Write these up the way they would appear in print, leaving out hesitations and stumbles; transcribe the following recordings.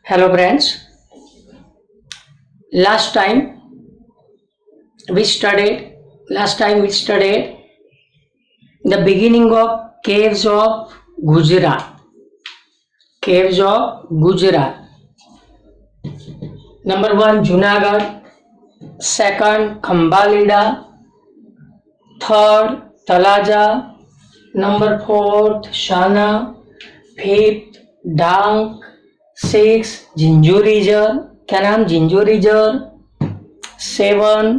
Hello friends, last time we studied the beginning of caves of Gujarat. Number 1 Junagadh, second Khambalida, third Talaja, number 4th Shana, 5th Dank, 6 जिंजोरीजर, क्या नाम जिंजोरीजर, 7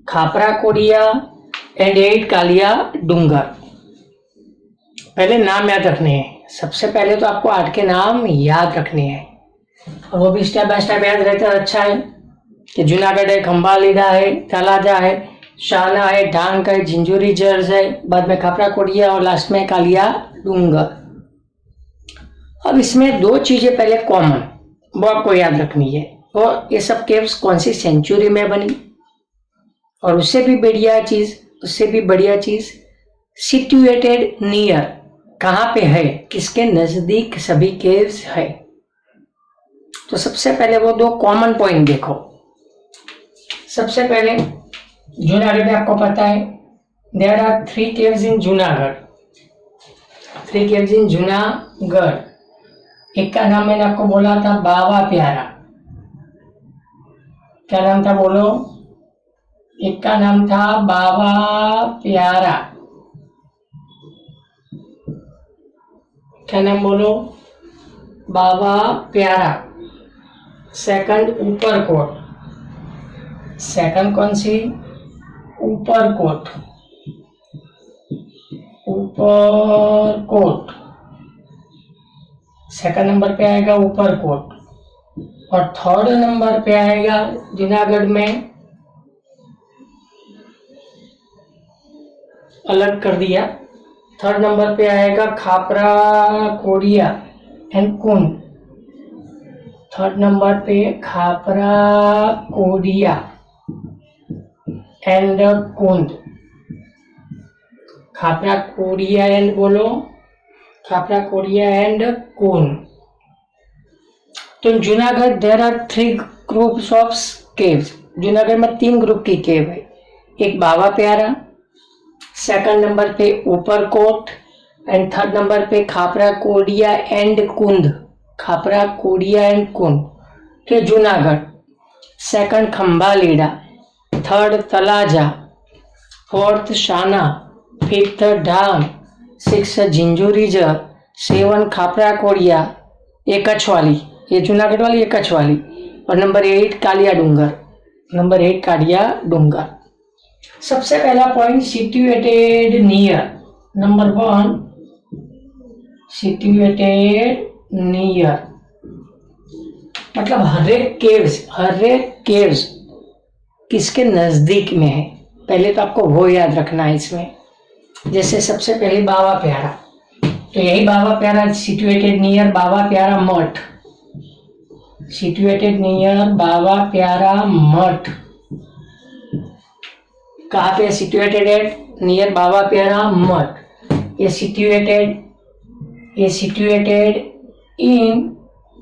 Khapra Kodiya and 8 Kaliya डूंगर। पहले नाम याद रखने हैं। सबसे पहले तो आपको 8 के नाम याद रखने हैं और वो भी स्टेप बाय स्टेप याद रहता है। अच्छा है कि जूनागढ़ है, खंबालीदा है, तलाजा है, शाना है, डांग है, जिंजोरीजर है, बाद में खापरा कोडिया और लास्ट में कालिया डूंगर। अब इसमें 2 चीजें पहले कॉमन वो आपको याद रखनी है। और ये सब केव्स कौन सी सेंचुरी में बनी, और उससे भी बढ़िया चीज सिचुएटेड नियर, कहाँ पे है, किसके नजदीक सभी केव्स है। तो सबसे पहले वो 2 कॉमन पॉइंट देखो। सबसे पहले जूनागढ़ में आपको पता है there are 3 caves in Junagadh. एक का नाम मैंने आपको बोला था बावा प्यारा। क्या नाम था बोलो? एक का नाम था बावा प्यारा। क्या नाम बोलो? बावा प्यारा। सेकंड ऊपरकोट। सेकंड कौन सी? ऊपरकोट। सेकंड नंबर पे आएगा ऊपरकोट। और थर्ड नंबर पे आएगा जूनागढ़ में, अलग कर दिया, थर्ड नंबर पे आएगा खापरा कोडिया एंड कुंद। थर्ड नंबर पे खापरा कोडिया एंड कुंद। खापरा कोडिया एंड बोलो, खापरा कोडिया एंड कुंद। तो Junagadh there are 3 groups of caves. Junagadh में 3 ग्रुप की केव है। एक बावा प्यारा, सेकंड नंबर पे ऊपरकोट एंड थर्ड नंबर पे खापरा कोडिया एंड कुंद। खापरा कोडिया एंड कुंद के Junagadh. Second Khambalida, third Talaja, fourth Shana, fifth Dang, 6 Jhinjhurijhar, 7 Khapra Kodiya, ये कच्छ वाली, ये जूनागढ़ वाली, ये कच्छ वाली, और नंबर 8 कालिया डूंगर। सबसे पहला point situated near. Number 1 situated near, मतलब हर एक केव्स किसके नजदीक में है। पहले तो आपको वो याद रखना है इसमें। जैसे सबसे पहले बावा प्यारा, तो यही बावा प्यारा सिचुएटेड नियर बावा प्यारा मठ। सिचुएटेड नियर बावा प्यारा मठ। कहाँ पे सिचुएटेड है? नियर बावा प्यारा मठ। ये सिचुएटेड इन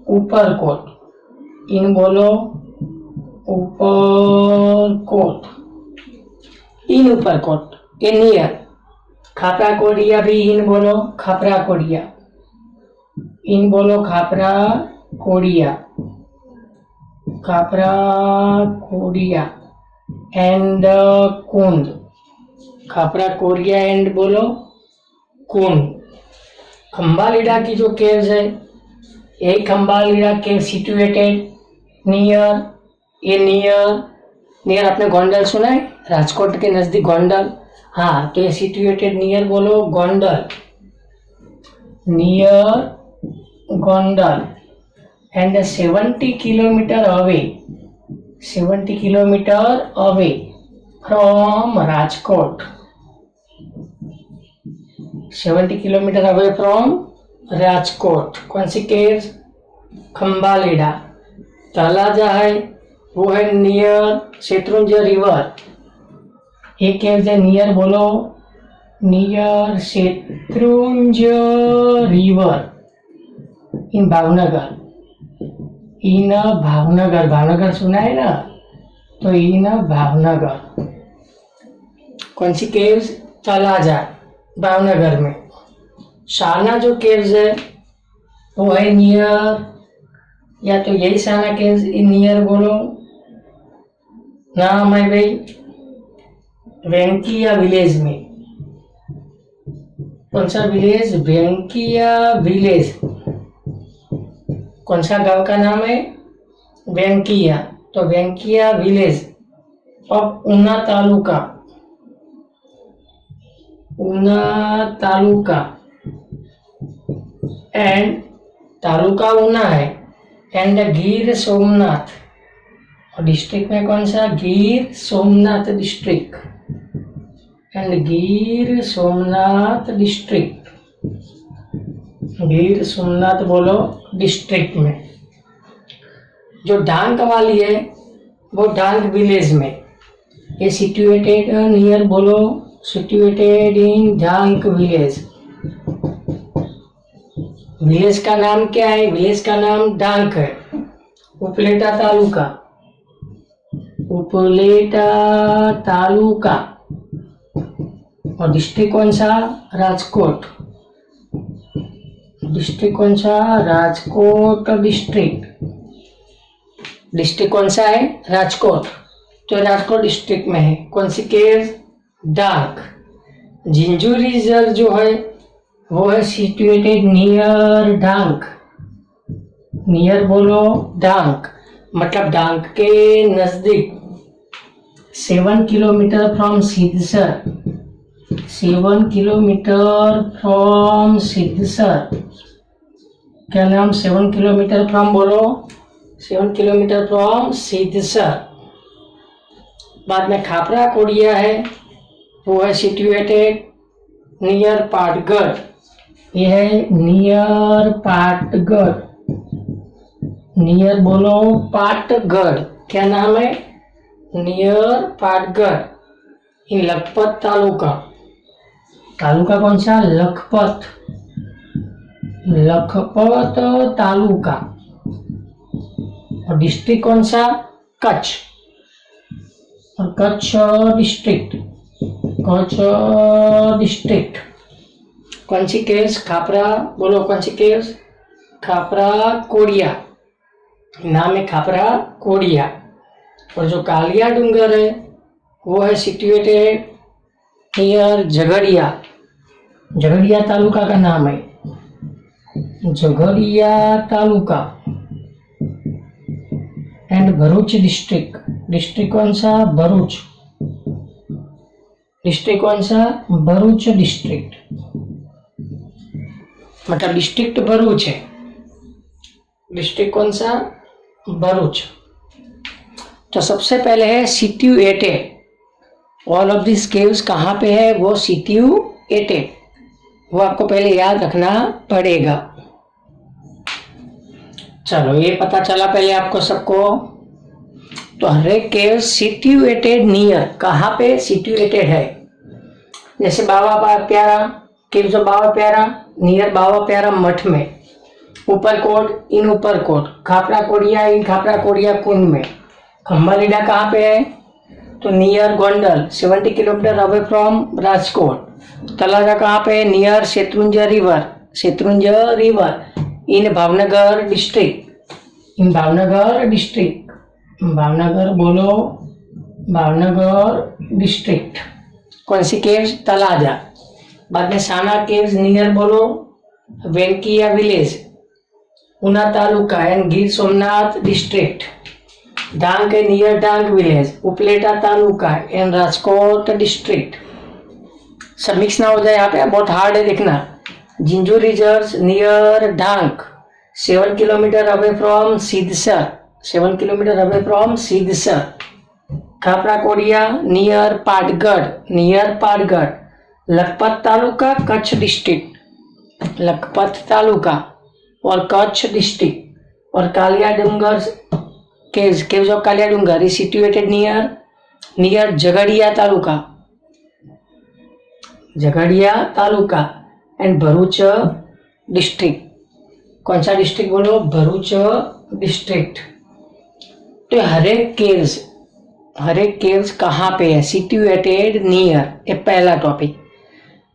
ऊपरकोट। इन बोलो ऊपरकोट। इन ऊपरकोट, ये नियर। खापरा कोडिया भी इन बोलो, खापरा कोडिया। इन बोलो खापरा कोडिया। खापरा कोडिया एंड कुंद। खापरा कोडिया एंड बोलो कुंद। खंबालीड़ा की जो केव्स है, यही खंबालीड़ा केव सिचुएटेड नियर। ये नियर आपने गोंडल सुना है? राजकोट के नजदीक गोंडल। हाँ, तो ये सिचुएटेड नियर बोलो Gondal. Near Gondal and 70 kilometre away from Rajkot. 70 kilometre away from Rajkot. कौन सी केव्स? खंबालीड़ा। तलाजा है, वो है नियर शत्रुंजय रिवर। ये केव्स है नियर बोलो near Shetrunji river in Bhavnagar. इन भावनगर, भावनगर सुना है ना, तो इन भावनगर। कौन सी केव्स? तलाजा, भावनगर में। शाना जो केव्स है वो है नियर, या तो यही शाना केव्स नियर बोलो, नाम है भाई वेंकिया विलेज में। कौन सा विलेज? वेंकिया विलेज। कौन सा गांव का नाम है? वेंकिया। तो Venkiya village of Una taluka, Una taluka and taluka Una है, एंड गिर सोमनाथ। और डिस्ट्रिक्ट में कौन सा? गिर Somnath district, and Gir Somnath district. Gir Somnath बोलो डिस्ट्रिक्ट में। जो डांग वाली है वो डांग विलेज में। ये सिचुएटेड नियर बोलो, situated in Dang village. Village का नाम क्या है? विलेज का नाम डांग है, उपलेटा तालुका, उपलेटा तालुका। और डिस्ट्रिक्ट कौन सा? राजकोट। डिस्ट्रिक्ट कौन सा? राजकोट डिस्ट्रिक्ट। डिस्ट्रिक्ट कौन सा है? राजकोट। तो राजकोट डिस्ट्रिक्ट में है। कौन सी केव? डांग। जिंजू रिजर्व जो है वो है सिचुएटेड नियर डांग। नियर बोलो डांग, मतलब डांग के नजदीक। 7 kilometre from Siddhsar, 7 kilometre from सिद्धसर। क्या नाम? 7 किलोमीटर फ्रॉम बोलो, 7 किलोमीटर फ्रॉम सिद्धसर। बाद में खापरा कोडिया है, वो है सिचुएटेड नियर पाटगढ़। ये है नियर पाटगढ़। नियर बोलो पाटगढ़। क्या नाम है? नियर पाटगढ़ इन लखपत तालुका। तालुका कौन सा? लखपत, लखपत तालुका। और डिस्ट्रिक्ट कौन सा? कच्छ, और कच्छ डिस्ट्रिक्ट, कच्छ डिस्ट्रिक्ट। कौन सी केव्स? खापरा बोलो, कौन सी केव्स? खापरा कोडिया, नाम है खापरा कोडिया। और जो कालिया डूंगर है वो है सिचुएटेड नियर झगड़िया, झगड़िया तालुका का नाम है, Jhagadia taluka. And Bharuch district. District कौन सा? भरूच। डिस्ट्रिक्ट कौन सा? भरूच डिस्ट्रिक्ट, मतलब डिस्ट्रिक्ट भरूच है। डिस्ट्रिक्ट कौन सा? भरूच। तो सबसे पहले है situated. All of this caves कहाँ पे है? वो सिचुएटेड, वो आपको पहले याद रखना पड़ेगा। चलो ये पता चला पहले आपको सबको। तो हर एक केव सिचुएटेड नियर, कहाँ पे सिचुएटेड है? जैसे बाबा प्यारा केव, जो बाबा प्यारा नियर बाबा प्यारा मठ में, ऊपरकोट इन ऊपरकोट, खापरा कोडिया इन खापरा कोडिया कुंड में। खम्बालीडा कहाँ पे है? तो near Gondal, 70 kilometre away from Rajkot. Talaja कहाँ पे है? Near Shetrunji river, Shetrunji river in Bhavnagar district, in Bhavnagar district. Bhavnagar बोलो, भावनगर डिस्ट्रिक्ट। कौन सी केव्स? तलाजा। बाद में साना केव्स नियर बोलो, Venkiya village, Una taluka and Gir Somnath district. Dang के near Dang village, Upleta taluka and Rajkot district. सब मिक्स ना हो जाए यहाँ पे, बहुत हार्ड है देखना। Jinju reserve near Dang, 7 kilometre away from Siddhsar, 7 kilometre away from Siddhsar. Khapra Kodiya near Patgadh, near Patgadh. Lakhpat taluka Kutch district, Lakhpat taluka और कच्छ डिस्ट्रिक्ट। और Kaliya Dungar caves of Kaliya Dungar is situated near Jhagadia taluka, Jhagadia taluka and Bharuch district. कौन सा डिस्ट्रिक्ट बोलो? भरूच डिस्ट्रिक्ट। तो हर एक केव्स कहाँ पे है? सिचुएटेड नियर, ये पहला टॉपिक।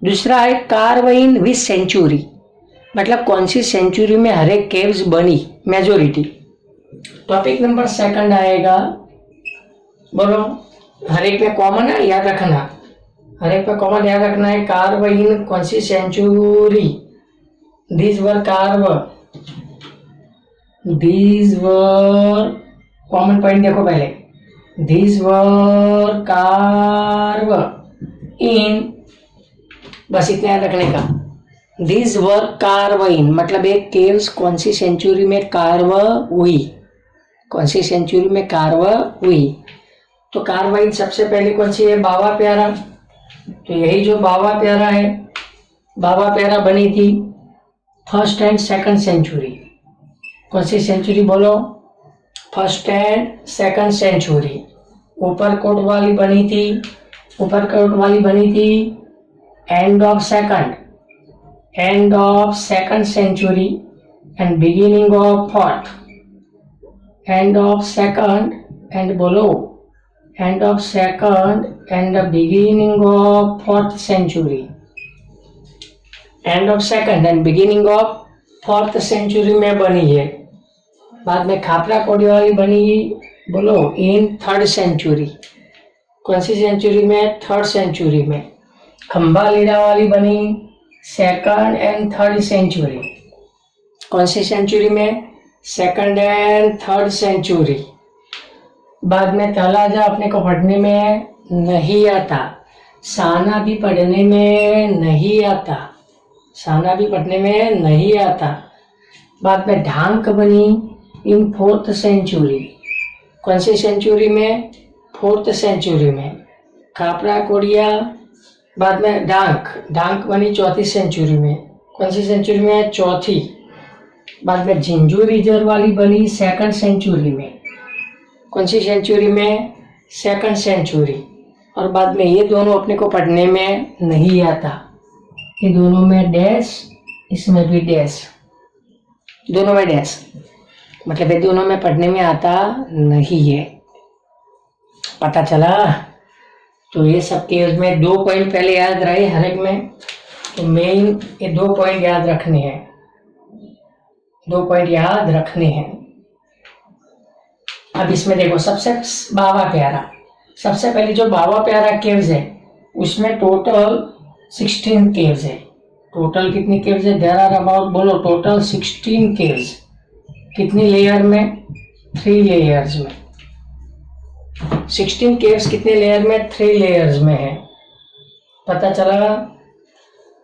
दूसरा है कार्वाइन विथ सेंचुरी, मतलब कौन सी सेंचुरी में हर एक केव्स बनी, मेजोरिटी। टॉपिक नंबर सेकंड आएगा, बोलो हर एक में कॉमन है, याद रखना, हर एक में कॉमन याद रखना है। कार्वाइन कौन सी century? These were common point देखो पहले, दीज वर कार्व इन, बस इतना याद रखने का। दीज वर कार्व इन मतलब एक केव्स कौन सी सेंचुरी में कार्व हुई, कौन सी सेंचुरी में कार्व हुई। तो कार्वाइन सबसे पहले कौन सी है? बावा प्यारा। तो यही जो बावा प्यारा है, बावा प्यारा बनी थी फर्स्ट एंड सेकंड सेंचुरी। कौन सी सेंचुरी बोलो? First and second century. Uparkot वाली बनी थी end of second century and beginning of fourth. End of second and बोलो, end of second and the beginning of fourth century. End of second and beginning of fourth century में बनी है। बाद में खापरा कोडी वाली बनी, बोलो इन थर्ड सेंचुरी। कौन सी सेंचुरी में? थर्ड सेंचुरी में। खंबा लीडा वाली बनी सेकंड एंड थर्ड सेंचुरी। कौन सी सेंचुरी में? Second and third century. बाद में तलाजा अपने को पढ़ने में नहीं आता, साना भी पढ़ने में नहीं आता, साना भी पढ़ने में नहीं आता। बाद में ढांक बनी इन फोर्थ सेंचुरी। कौन सी सेंचुरी में? फोर्थ सेंचुरी में। खापरा कोडिया, बाद में डांक बनी चौथी सेंचुरी में। कौन सी सेंचुरी में? चौथी। बाद में झिंझू रिजर्व वाली बनी सेकंड सेंचुरी में। कौन सी सेंचुरी में? Second century. और बाद में ये दोनों अपने को पढ़ने में नहीं आता, ये दोनों में डैश, इसमें भी डैश, दोनों में डैश, मतलब ये दोनों में पढ़ने में आता नहीं है। पता चला? तो ये सब केस में 2 पॉइंट पहले याद रहे हर एक में। तो मेन ये 2 पॉइंट याद रखने हैं, 2 पॉइंट याद रखने हैं। अब इसमें देखो सबसे बावा प्यारा, सबसे पहले जो बावा प्यारा केव्स है उसमें टोटल 16 केव्स है। टोटल कितनी केव्स है? देयर आर अबाउट, बोलो टोटल 16 केव्स। कितनी लेयर में? 3 लेयर्स में। 16 केव्स कितने लेयर में? 3 लेयर्स में है। पता चला?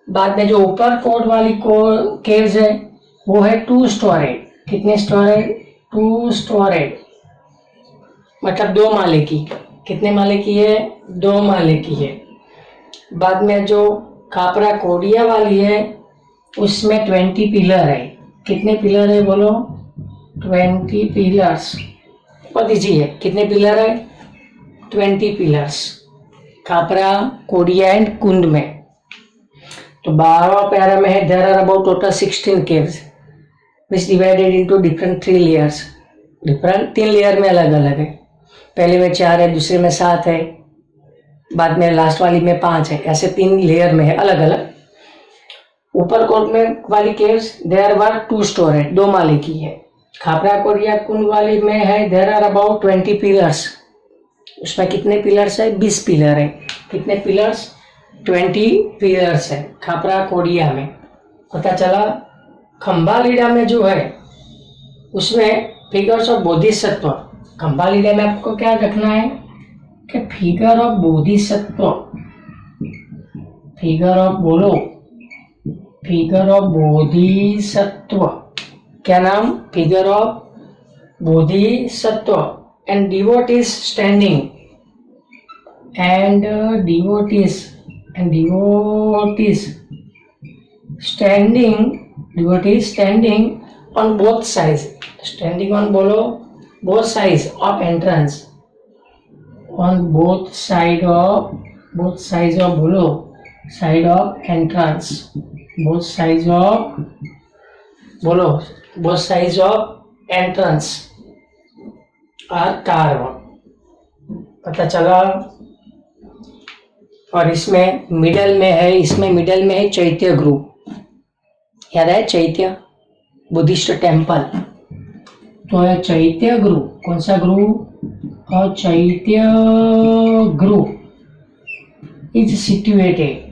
बाद में जो ऊपर कोड वाली केव्स है वो है 2 स्टोरेज। कितने स्टोरेज? 2 स्टोरेज, मतलब 2 माले की। कितने माले की है? 2 माले की है। बाद में जो खापरा कोडिया वाली है उसमें 20 पिलर है। कितने पिलर है बोलो? 20 पिलर्स। और दीजिए कितने पिलर है? 20 पिलर्स खापरा कोडिया एंड कुंड में। तो 12 प्यारा में है there are about total 16 caves which divided into different 3 layers. Different 3 layer में अलग अलग है। पहले में 4 है, दूसरे में 7 है, बाद में लास्ट वाली में 5 है। ऐसे 3 लेयर में है अलग अलग। ऊपर कोट में वाली केव्स देयर वर 2 स्टोरेज, 2 माले की है। खापरा कोडिया कुंड वाली में है देयर आर अबाउट 20 पिलर्स। उसमें कितने पिलर्स है? 20 पिलर है। कितने पिलर्स? 20 पिलर्स है खापरा कोडिया में। पता चला? खंबा लीडा में जो है उसमें फिगर्स ऑफ बोधिसत्व। खंबा लीडा में आपको क्या रखना है कि figure of Bodhisattva, figure of, बोलो फिगर ऑफ बोधिसत्व। क्या नाम? Figure of Bodhisattva. And devotees standing, and devotees standing on both sides, standing on, बोलो both sides of entrance, on both sides of, बोलो side of entrance, both sides of, बोलो, both sides of entrance are carve, पता चला। और इसमें middle में है, इसमें मिडल में है चैत्य गृह, याद है चैत्य बुद्धिस्ट टेम्पल, तो है चैत्य गृह, कौन सा गृह, और चैत्य गृह इज सिट्युएटेड,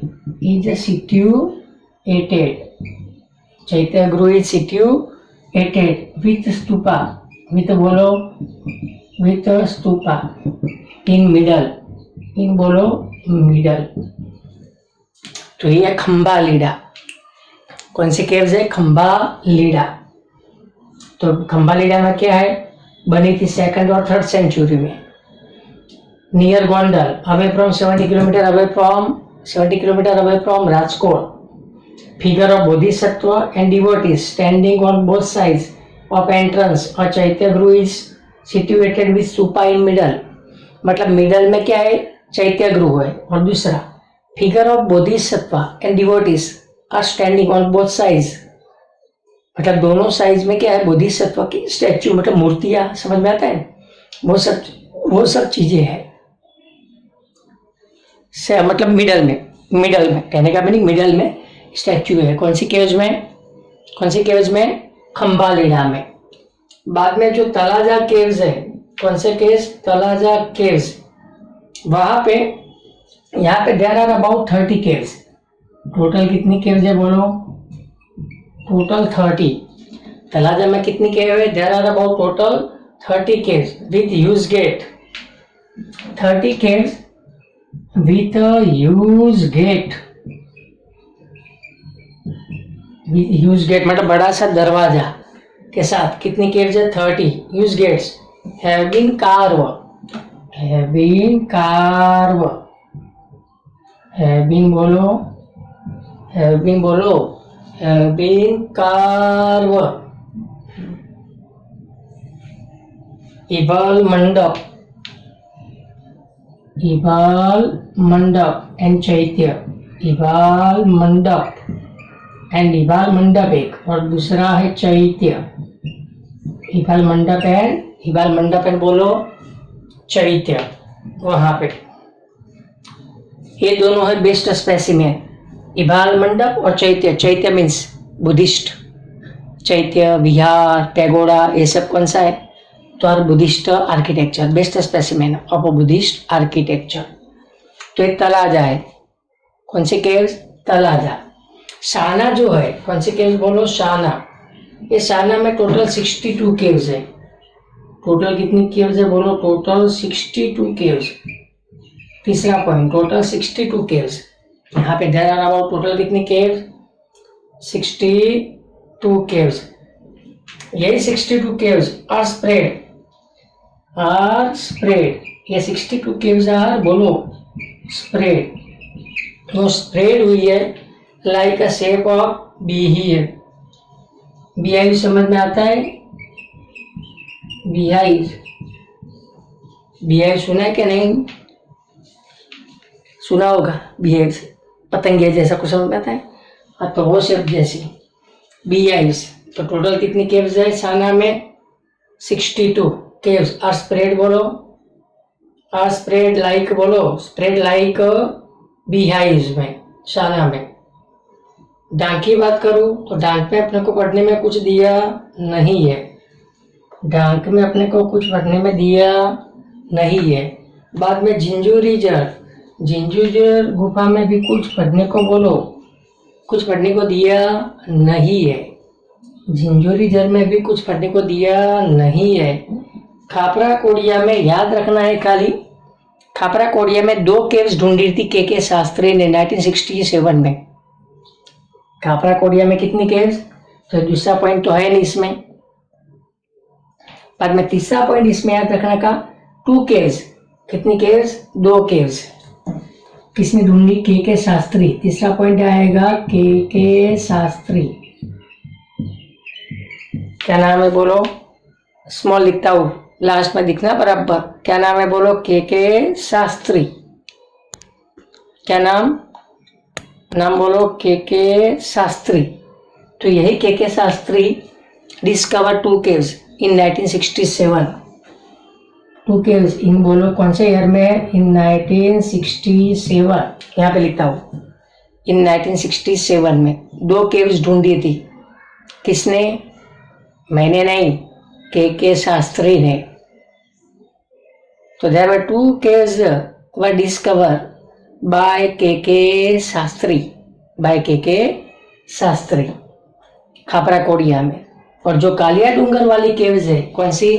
चैत्य griha is situated with stupa, with बोलो, विथ स्तूपा इन मिडल, इन बोलो मिडल। तो ये खंबा लीडा, कौन सी केव्स है, खंबा लीडा। तो खंबा लीडा में क्या है, बनी थी 2nd और 3rd सेंचुरी में, near Gondal, away from 70 kilometre away from Rajkot. Figure of Bodhisattva and devotees standing on both sides of entrance, और chaitya griha is situated with stupa in middle, मतलब मिडल में क्या है, चैत्य गृह है। और दूसरा, figure of Bodhisattva and devotees are standing on both sides, मतलब दोनों साइड्स में क्या है, बोधिसत्व की स्टैच्यू, मतलब मूर्तियां, समझ में आता है, वो सब चीजें हैं। मतलब मिडल में कहने का मीनिंग मिडल में स्टैच्यू है। कौन सी केव्स में, खंबा लीडा में। बाद में जो तलाजा केव्स है, कौन से केव्स, तलाजा केव्स, वहां पे, यहाँ पे there are about 30 caves. Total कितनी केव्स है बोलो, टोटल 30। तलाजा में कितनी केव है, there are about total 30 caves with huge gate, 30 caves with huge gate, मतलब बड़ा सा दरवाजा के साथ। कितनी केव्स है, 30 huge gates have been carve, इबाल मंडप एंड चैत्य, इबाल मंडप एक, और दूसरा है चैत्य, इबाल मंडप एंड बोलो चैत्य, वहां पे। ये दोनों है बेस्ट स्पेसिमेन, इबाल मंडप और चैत्य मीन्स बुद्धिस्ट, चैत्य, विहार, पैगोडा, ये सब कौन सा है, तो are Buddhist architecture, best specimen of Buddhist architecture. तो एक तलाजा है, कौन से केव्स, तलाजा। शाना जो है, कौन से केव्स बोलो, शाना। ये शाना में टोटल 62 केव्स है। टोटल कितनी केव्स है बोलो, टोटल 62 केव्स। तीसरा पॉइंट, टोटल 62 केव्स। यहाँ पे देयर आर अबाउट टोटल कितनी केव्स, 62 केव्स। यही 62 केव्स आर स्प्रेड, ये 62 केव्स आर बोलो स्प्रेड, वो स्प्रेड हुई है like a shape of beehive. Beehive समझ में आता है, बीहाइव सुना है क्या, नहीं सुना होगा, बीहाइव पतंगे जैसा कुछ समझ में आता है, हाँ, तो वो शेप जैसी बीहाइव्स। तो टोटल कितनी केव्स है शाना में, 62 केव्स आर स्प्रेड, बोलो आर स्प्रेड लाइक, बोलो स्प्रेड लाइक बीहाइव्स में, शाना में। डांक की बात करूं तो डांक में अपने को पढ़ने में कुछ दिया नहीं है, डांक में अपने को कुछ पढ़ने में दिया नहीं है। बाद में जिंजूरीजर गुफा में भी कुछ पढ़ने को, बोलो कुछ पढ़ने को दिया नहीं है, जिंजूरीजर में भी कुछ पढ़ने को दिया नहीं है। खापरा कोडिया में याद रखना है खाली, खापरा कोडिया में 2 केव्स ढूंढी थी के शास्त्री ने 1967 में। खापरा कोडिया में कितनी केव्स, तो दूसरा पॉइंट तो है नहीं इसमें। बाद में तीसरा पॉइंट इसमें याद रखने का, 2 केव्स, कितनी केव्स, 2 केव्स। किसने ढूंढी, के शास्त्री। तीसरा पॉइंट आएगा के शास्त्री, क्या नाम है बोलो, स्मॉल लिखता हूं, लास्ट में दिखना बराबर, क्या नाम है बोलो, के शास्त्री। क्या नाम, नाम बोलो, के शास्त्री। तो यही के शास्त्री डिस्कवर 2 caves इन 1967। 2 caves इन बोलो कौन से ईयर में? इन 1967। यहाँ पे लिखता हूँ, इन 1967 में 2 caves ढूंढी थी। किसने? मैंने नहीं, के शास्त्री ने। तो there were 2 caves were discover by K Shastri, bye K Shastri, Khapra Kodia में। और जो कालिया डूंगर वाली केव्स है, कौन सी?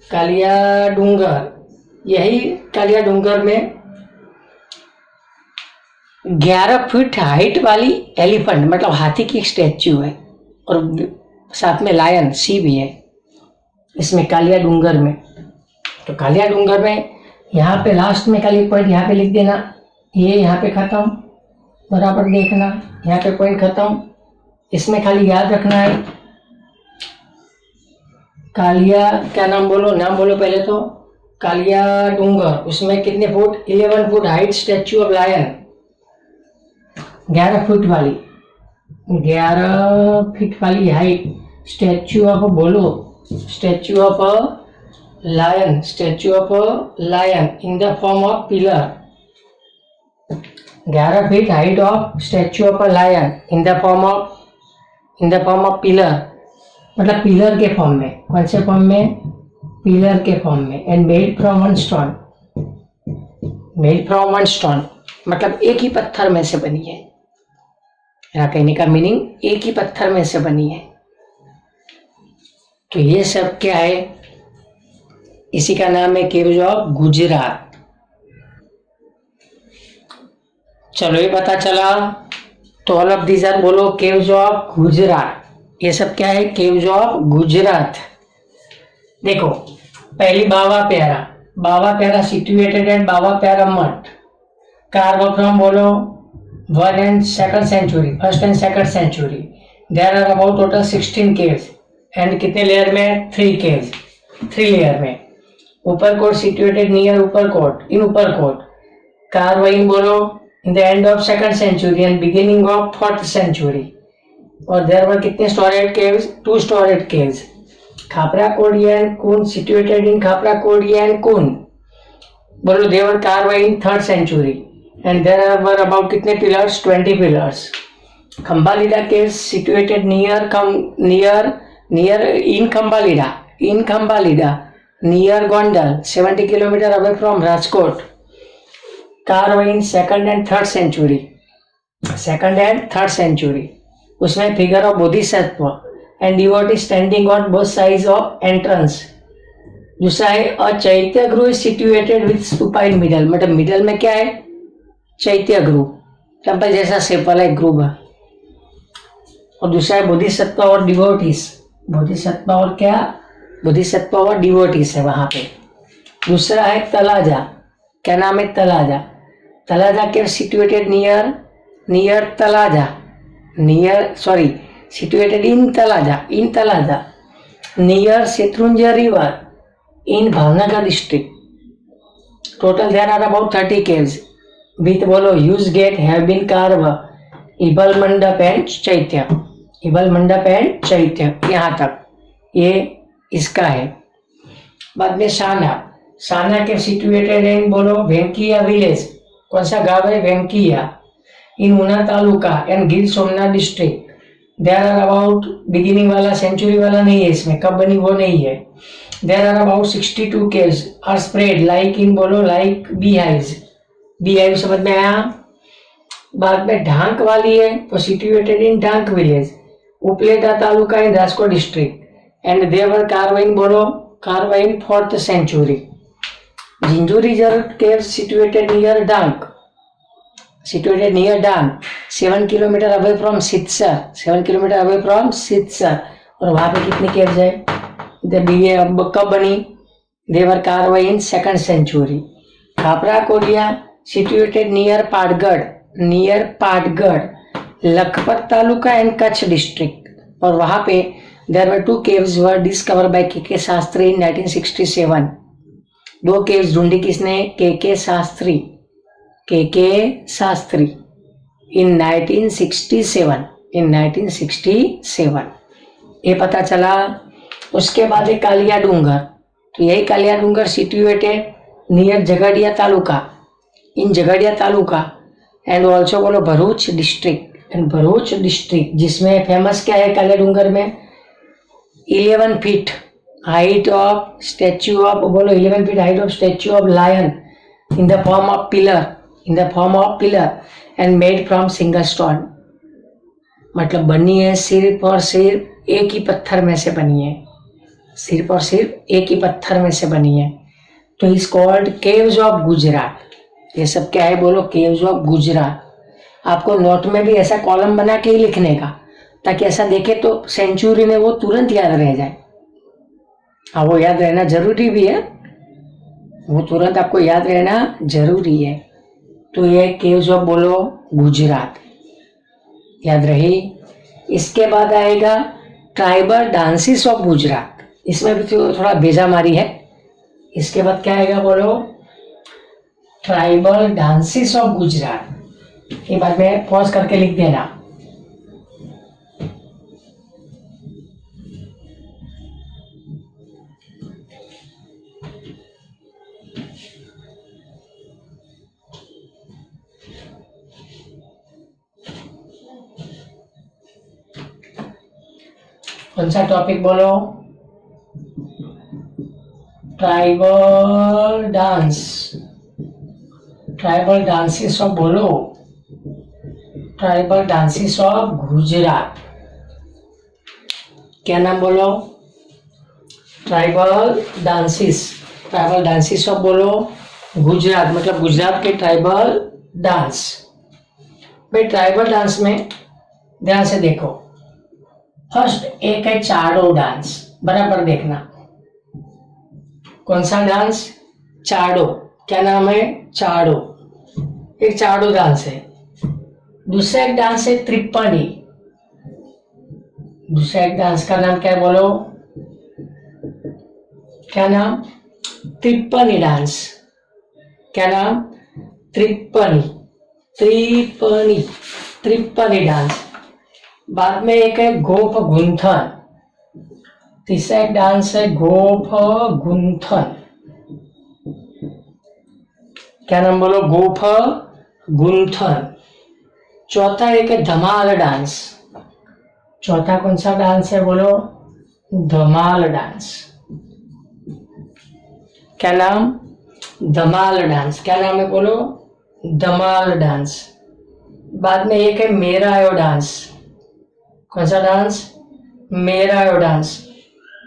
कालिया डूंगर। यही कालिया डूंगर में 11 फीट हाइट वाली एलिफेंट मतलब हाथी की स्टैच्यू है, और साथ में लायन सी भी है इसमें कालिया डूंगर में। तो कालिया डूंगर में यहाँ पे लास्ट में खाली पॉइंट यहाँ पे लिख देना, ये यहाँ पे खत्म, बराबर देखना, यहाँ पे पॉइंट खत्म। इसमें खाली याद रखना है कालिया, क्या नाम बोलो, नाम बोलो पहले तो, कालिया डूंगर। उसमें कितने फुट? 11 फुट हाइट स्टैच्यू ऑफ लायन, 11 फुट वाली, 11 फीट वाली हाइट स्टैच्यू ऑफ, बोलो, statue of lion, statue of lion in the form of pillar. 11 feet height of statue of lion in the form of pillar, मतलब पिलर के form में। कौन से form में? पिलर के फॉर्म में। And made from one stone, made from one stone मतलब एक ही पत्थर में से बनी है। यहाँ कहने का मीनिंग एक ही पत्थर में से बनी है। तो ये सब क्या है? इसी का नाम है केव्स ऑफ गुजरात। चलो ये पता चला। तो ऑल ऑफ दीज आर, बोलो, केव्स ऑफ गुजरात। ये सब क्या है? Caves of Gujarat. देखो, पहली बावा प्यारा, बावा प्यारा सिचुएटेड एट बावा प्यारा मठ, कार्व फ्रॉम, बोलो, 1 and 2nd century, 1st and 2nd century. There are about total 16 caves and कितने लेयर में? 3 caves, 3 लेयर में। ऊपरकोट सिचुएटेड नियर ऊपरकोट, इन ऊपरकोट, कार्व इन, बोलो, in the end of 2nd century and beginning of 4th century. और there were कितने storage caves? 2 storage caves. Khapra Kodiya and Kun situated in Khapra Kodiya and Kun. बोलो, they were carved in 3rd century and there were about कितने pillars? 20 pillars. खम्बालीडा caves situated near in Khambhalida near Gondal, 70 kilometer away from Rajkot. Carved in 2nd and 3rd century, 2nd and 3rd century. उसमें figure of Bodhisattva and devotee standing on both sides of entrance. दूसरा है अ चैत्य गृह situated with stupa in middle, मतलब middle में क्या है? चैत्य गृह, टेम्पल जैसा शेप वाला एक गृह है। और दूसरा है बोधिसत्व और डिवोटीज, बोधिसत्व और क्या? बोधिसत्व और डिवोटीज है वहां पे। दूसरा है तलाजा, क्या नाम है? तलाजा। तलाजा के situated near Talaja, situated in Talaja, near Setrunja river in Bhavnagar district. Total there are about 30 caves with, बोलो, huge gate have been carved, Ibal Mandap and Chaitya, Ibal Mandap and Chaitya, यहाँ तक ये इसका है। बाद में साना के सिचुएटेड इन, बोलो, वेंकिया विलेज, कौन सा गांव है? वेंकिया, इन उना taluka and Gir Somnath district. There are about, beginning वाला सेंचुरी वाला नहीं है इसमें, कब बनी वो नहीं है। There are about 62 caves are spread like in, बोलो, लाइक बी हाइव समझ में आया? बाद में ढांक वाली है तो situated in Dhank village, Upleta taluka in Rajkot district and they were carved in, बोलो, carved in 4th century. Jinju reserve cave situated near Dhank, situated near Dang, 7 kilometer away from Sitsar, 7 kilometer away from Sitsar. और वहाँ पे कितनी caves है? कब बनी? They were carved in 2nd century. Khapra Kodiya situated near Patgadh, Lakhpat taluka and Kutch district. और वहाँ पे there were 2 caves were discovered by के शास्त्री in 1967. 2 caves ढूंढी किसने? के शास्त्री। इन 1967, इन 1967 ये पता चला। उसके बाद एक कालिया डूंगर, तो यही Kaliya Dungar situated near Jhagadia taluka, in Jhagadia taluka and also बोलो Bharuch district, and Bharuch district, जिसमें फेमस क्या है कालिया डूंगर में, 11 feet height of statue of, बोलो 11 feet height of statue of lion in the form of pillar, in the form of pillar and made from single stone, मतलब बनी है सिर्फ और सिर्फ एक ही पत्थर में से बनी है, सिर्फ और सिर्फ एक ही पत्थर में से बनी है। तो is called caves of Gujarat. ये सब क्या है बोलो, केव्स ऑफ गुजरात। आपको नोट में भी ऐसा कॉलम बना के ही लिखने का, ताकि ऐसा देखे तो सेंचुरी में वो तुरंत याद रह जाए। हाँ, वो याद रहना जरूरी भी है, वो तुरंत आपको याद रहना जरूरी है। तो ये केव्स ऑफ बोलो गुजरात, याद रही। इसके बाद आएगा ट्राइबल डांसेस ऑफ गुजरात, इसमें भी तो थोड़ा बेजामारी है। इसके बाद क्या आएगा बोलो, ट्राइबल डांसेस ऑफ गुजरात। ये बाद में पॉज करके लिख देना। कौन सा टॉपिक बोलो, tribal dance, tribal dances of बोलो, ट्राइबल डांसेस ऑफ गुजरात। क्या नाम बोलो, tribal dances, tribal dances of बोलो गुजरात, मतलब गुजरात के ट्राइबल डांस। भाई ट्राइबल डांस में ध्यान से देखो, फर्स्ट एक है चाड़ो डांस, बराबर देखना। कौन सा डांस, चाड़ो। क्या नाम है, चाड़ो, एक चाड़ो डांस है। दूसरा एक डांस है त्रिप्पणी, दूसरा एक डांस का नाम क्या है बोलो, क्या नाम, त्रिप्पणी डांस। क्या नाम, त्रिप्पणी, त्रिप्पणी, त्रिप्पणी डांस। बाद में एक है गोफ गुंथन, तीसरा एक डांस है गोफ गुंथन। क्या नाम बोलो, गोफ गुंथन। चौथा एक है धमाल डांस, चौथा कौन सा डांस है बोलो, धमाल डांस। क्या नाम, धमाल डांस। क्या नाम है बोलो, धमाल डांस। बाद में एक है मेरायो डांस। कौन सा डांस, मेरायो डांस।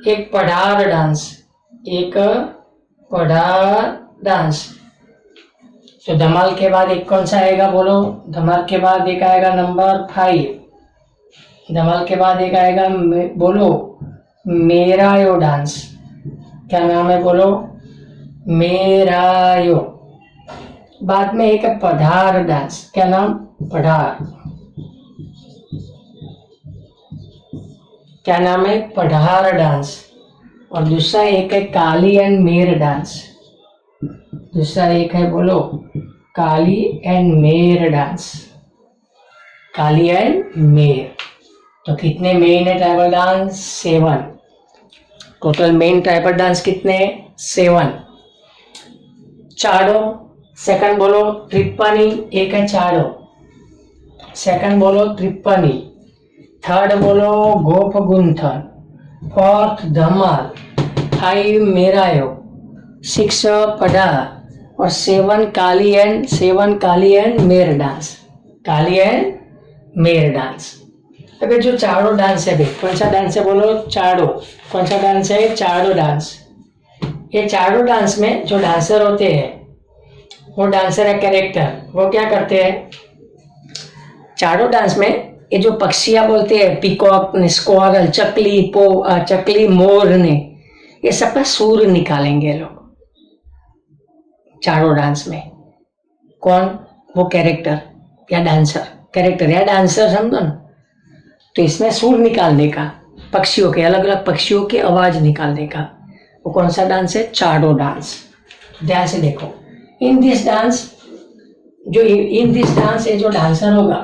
एक पढ़ार डांस, एक पढ़ार डांस। तो धमाल के बाद एक कौन सा आएगा बोलो, धमाल के बाद एक आएगा नंबर 5, धमाल के बाद एक आएगा बोलो मेरायो डांस। क्या नाम है बोलो, मेरायो। बाद में एक है पढ़ार डांस। क्या नाम, पढ़ार। क्या नाम है, पढ़ार डांस। और दूसरा एक है काली एंड मेर डांस, दूसरा एक है बोलो काली एंड मेर डांस, काली एंड मेर। तो कितने मेन है tribal dance, 7। Total main tribal dance कितने, 7। चाड़ो, सेकंड बोलो त्रिप्पणी, एक है चाड़ो, सेकंड बोलो त्रिप्पणी, थर्ड बोलो गोप गुंथन, फोर्थ धमाल, 5 मेरायो, 6 पढ़ार और 7 काली एंड मेर डांस, काली एंड मेर डांस। अगर जो चाड़ो डांस है, भाई कौन सा डांस है बोलो, चाड़ो। कौन सा डांस है, चाड़ो डांस। ये चाड़ो डांस में जो डांसर होते हैं, वो डांसर है कैरेक्टर, वो क्या करते हैं, चाड़ो डांस में ये जो पक्षियां बोलते हैं, पीकॉक, स्क्वारल, चकली, मोर ने, ये सबका सुर निकालेंगे लोग चाड़ो डांस में। कौन, वो कैरेक्टर या डांसर, कैरेक्टर या डांसर समझो ना। तो इसमें सुर निकालने का, पक्षियों के, अलग अलग पक्षियों की आवाज निकालने का, वो कौन सा डांस है, चाड़ो डांस। ध्यान से देखो, इन दिस डांस जो इन दिस डांस ये जो डांसर होगा,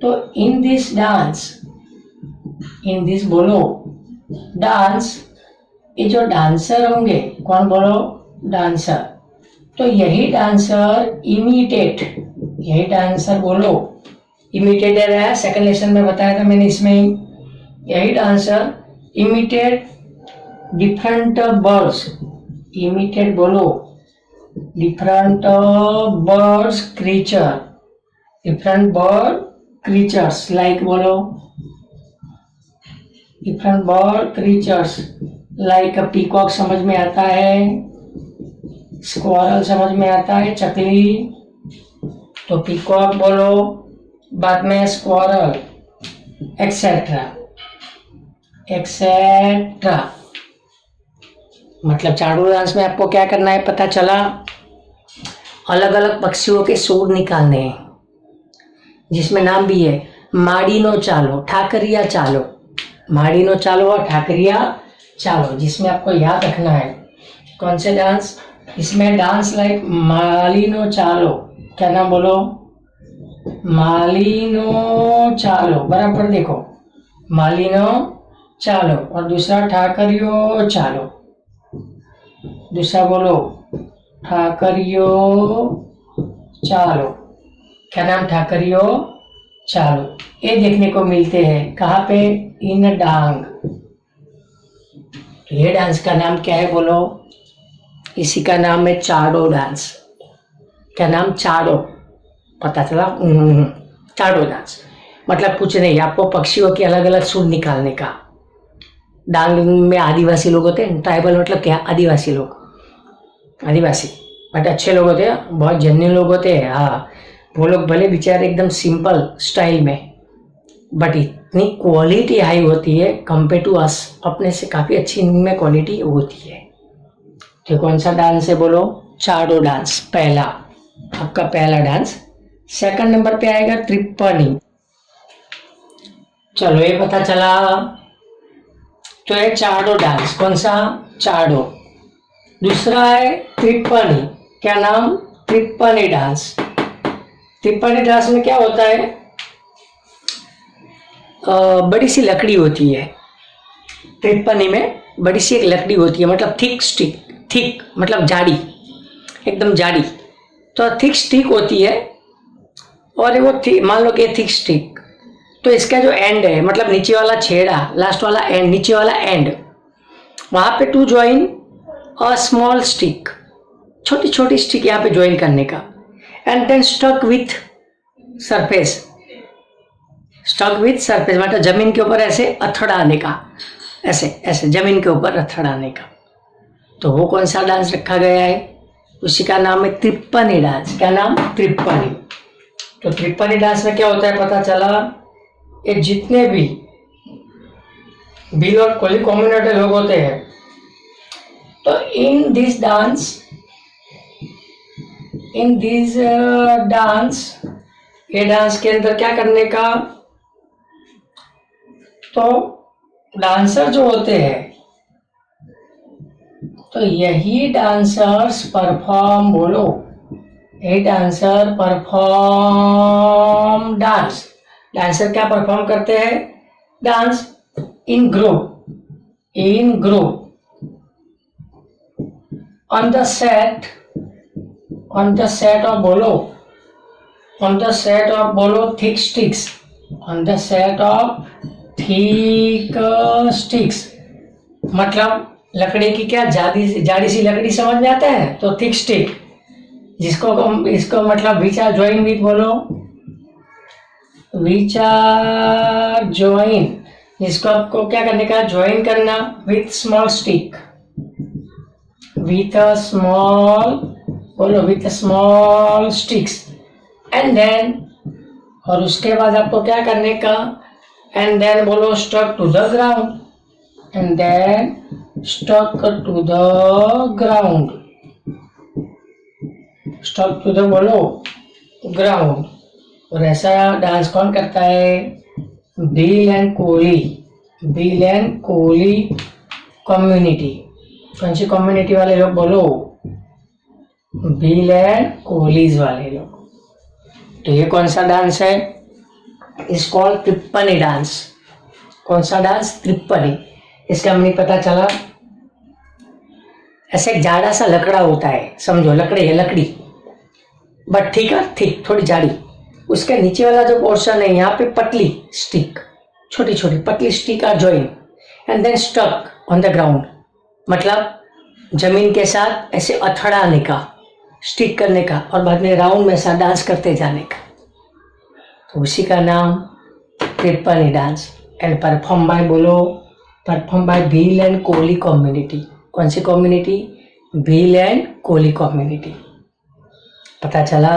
तो in this dance, in this बोलो डांस, ये जो डांसर होंगे, कौन बोलो, डांसर, तो यही डांसर इमिटेट, यही डांसर बोलो इमिटेटर है, सेकंड लेसन में बताया था मैंने इसमें ही, यही dancer imitate different birds, imitate बोलो different birds creature, different bird creatures, like बोलो different bird creatures, like peacock समझ में आता है, स्क्वारल समझ में आता है, चकली, तो पीकॉक बोलो, बाद में स्क्वारल, एक्सेट्रा एक्सेट्रा। मतलब चाडू डांस में आपको क्या करना है पता चला, अलग अलग पक्षियों के सुर निकालने हैं, जिसमें नाम भी है माड़ीनो चालो, ठाकरिया चालो, माड़ीनो चालो और ठाकरिया चालो, जिसमें आपको याद रखना है कौन से डांस, इसमें डांस लाइक मालिनो चालो, क्या नाम बोलो, मालिनो चालो, बराबर देखो, मालिनो चालो, और दूसरा ठाकरियो चालो, दूसरा बोलो ठाकरियो चालो, क्या नाम, ठाकरियो चालो। ये देखने को मिलते हैं कहाँ पे, इन डांग। ये डांस का नाम क्या है बोलो, इसी का नाम है चाडो डांस। क्या नाम, चाडो, पता चला, चाडो डांस। मतलब कुछ नहीं, आपको पक्षियों के अलग अलग सुर निकालने का। डांग में आदिवासी लोग होते हैं, ट्राइबल मतलब क्या, आदिवासी लोग, आदिवासी बट अच्छे लोग होते हैं, बहुत जेन्युइन लोग होते हैं। हाँ, वो लोग भले बेचारे एकदम सिंपल स्टाइल में, बट इतनी क्वालिटी हाई होती है कंपेयर टू अस, अपने से काफ़ी अच्छी इनमें क्वालिटी होती है। तो कौन सा डांस है बोलो, चाडो डांस, पहला आपका पहला डांस। सेकंड नंबर पे आएगा त्रिप्पणी। चलो ये पता चला, तो ये चाडो डांस, कौन सा, चाडो। दूसरा है त्रिप्पणी, क्या नाम, त्रिप्पणी डांस। त्रिप्पणी डांस में क्या होता है, बड़ी सी लकड़ी होती है, त्रिप्पणी में बड़ी सी एक लकड़ी होती है, मतलब थिक स्टिक, थिक मतलब जाड़ी, एकदम जाड़ी, तो थिक स्टिक होती है, और वो मान लो कि थिक स्टिक, तो इसका जो एंड है, मतलब नीचे वाला छेड़ा, लास्ट वाला एंड, नीचे वाला एंड, वहां पे to join a small stick, छोटी छोटी स्टिक यहाँ पे ज्वाइन करने का, and then stuck with surface, stuck with surface मतलब जमीन के ऊपर ऐसे अथड़ाने का, ऐसे ऐसे जमीन के ऊपर अथड़ाने का। तो वो कौन सा डांस रखा गया है, उसी का नाम है त्रिप्पणी डांस। क्या नाम, त्रिप्पणी। तो त्रिप्पणी डांस में क्या होता है पता चला, ये जितने भी बिल और कोली कम्युनिटी लोग होते हैं, तो in this dance, in this dance, ये डांस के अंदर क्या करने का, तो डांसर जो होते हैं, तो यही डांसर्स परफॉर्म, बोलो यही डांसर परफॉर्म डांस। डांसर क्या परफॉर्म करते हैं, dance in group, in group, on the set of बोलो, on the set of बोलो thick sticks, on the set of thick sticks, मतलब लकड़ी की क्या जाड़ी सी लकड़ी समझ में आता है, तो थिक स्टिक, जिसको इसको मतलब विच आर ज्वाइन विथ, बोलो विच आर ज्वाइन, जिसको आपको क्या करने का, ज्वाइन करना with small stick, with a small, बोलो with a small sticks, and then, और उसके बाद आपको क्या करने का, and then बोलो stuck to the ground, and then stuck to the ground, stuck to the बोलो ground। और ऐसा डांस कौन करता है, bill and Kohli, bill and Koli community. कौन सी कम्युनिटी वाले लोग, बोलो भील एंड कोहलीज वाले लोग। तो ये कौन सा डांस है? इस कॉल्ड त्रिप्पनी डांस। कौन सा डांस? त्रिप्पनी। इसका हमें पता चला, ऐसे एक जाड़ा सा लकड़ा होता है, समझो लकड़ी है, लकड़ी बट ठीक है, ठीक थोड़ी जाड़ी। उसके नीचे वाला जो पोर्शन है यहाँ पे पतली स्टिक, छोटी छोटी पतली stick are join and then stuck on the ground, मतलब जमीन के साथ ऐसे अथड़ाने का, स्टिक करने का और बाद में राउंड में ऐसा डांस करते जाने का। तो उसी का नाम Tippani dance. And perform by, बोलो, perform by Bhil and Koli community. कौन सी community? Bhil and Koli community. पता चला?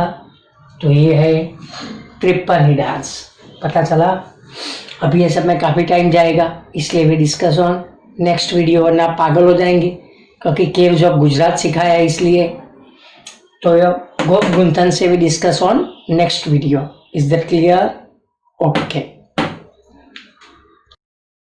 तो ये है त्रिप्पनी डांस। पता चला? अभी ये सब में काफ़ी टाइम जाएगा, इसलिए भी डिस्कस ऑन नेक्स्ट वीडियो, वरना आप पागल हो जाएंगे क्योंकि केव जो गुजरात सिखाया है इसलिए। तो ये गोप गुंथन से भी discuss on next video. Is that clear? Okay.